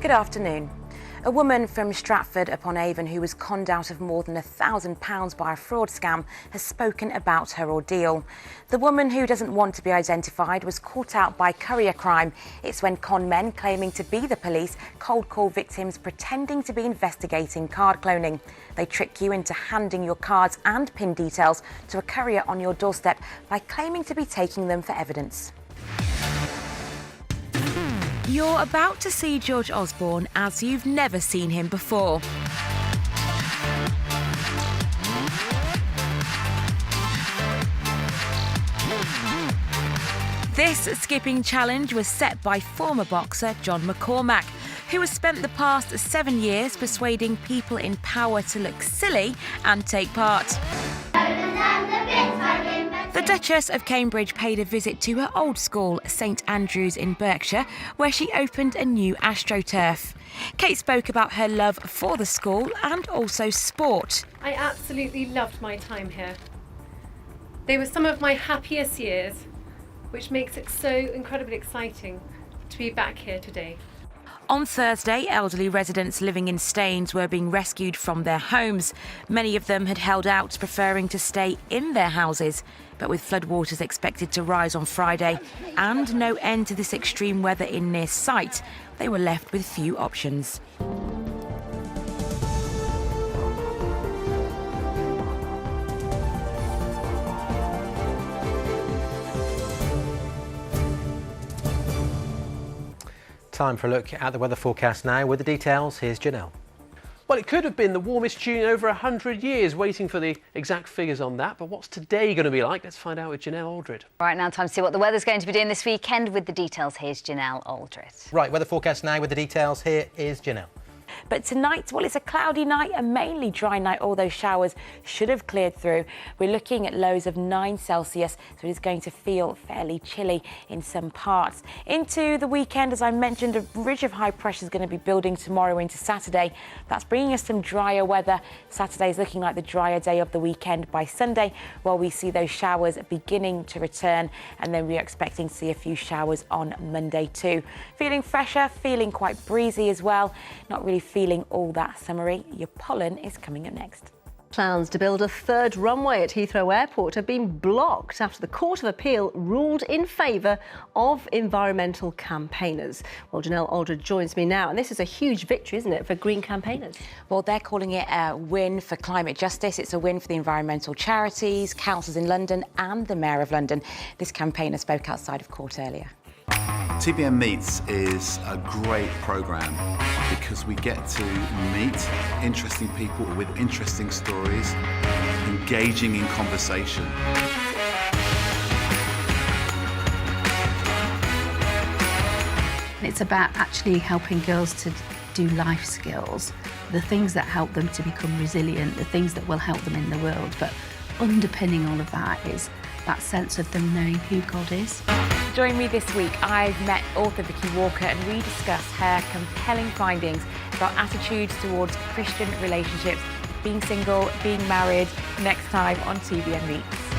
Good afternoon. A woman from Stratford-upon-Avon who was conned out of more than £1,000 by a fraud scam has spoken about her ordeal. The woman, who doesn't want to be identified, was caught out by courier crime. It's when con men claiming to be the police cold call victims pretending to be investigating card cloning. They trick you into handing your cards and PIN details to a courier on your doorstep by claiming to be taking them for evidence. You're about to see George Osborne as you've never seen him before. This skipping challenge was set by former boxer John McCormack, who has spent the past 7 years persuading people in power to look silly and take part. The Duchess of Cambridge paid a visit to her old school, St Andrews in Berkshire, where she opened a new AstroTurf. Kate spoke about her love for the school and also sport. I absolutely loved my time here. They were some of my happiest years, which makes it so incredibly exciting to be back here today. On Thursday, elderly residents living in Staines were being rescued from their homes. Many of them had held out, preferring to stay in their houses. But with floodwaters expected to rise on Friday and no end to this extreme weather in near sight, they were left with few options. Time for a look at the weather forecast now. With the details, here's Genelle. Well, it could have been the warmest June in over 100 years, waiting for the exact figures on that. But what's today going to be like? Let's find out with Genelle Aldred. Right, now time to see what the weather's going to be doing this weekend. With the details, here's Genelle Aldred. Right, weather forecast now. With the details, here is Genelle. But tonight, well, it's a cloudy night, a mainly dry night. All those showers should have cleared through. We're looking at lows of 9 Celsius, so it is going to feel fairly chilly in some parts. Into the weekend, as I mentioned, a ridge of high pressure is going to be building tomorrow into Saturday. That's bringing us some drier weather. Saturday is looking like the drier day of the weekend. By Sunday, well, we see those showers beginning to return, and then we're expecting to see a few showers on Monday too. Feeling fresher, feeling quite breezy as well. Not really feeling all that summery. Your pollen is coming up next. Plans to build a third runway at Heathrow Airport have been blocked after the Court of Appeal ruled in favour of environmental campaigners. Well, Genelle Aldred joins me now, and this is a huge victory, isn't it, for green campaigners? Well, they're calling it a win for climate justice. It's a win for the environmental charities, councils in London and the Mayor of London. This campaigner spoke outside of court earlier. TBM Meets is a great programme because we get to meet interesting people with interesting stories, engaging in conversation. It's about actually helping girls to do life skills, the things that help them to become resilient, the things that will help them in the world. But underpinning all of that is that sense of them knowing who God is. Join me this week. I've met author Vicky Walker and we discuss her compelling findings about attitudes towards Christian relationships, being single, being married, next time on TBM Meets.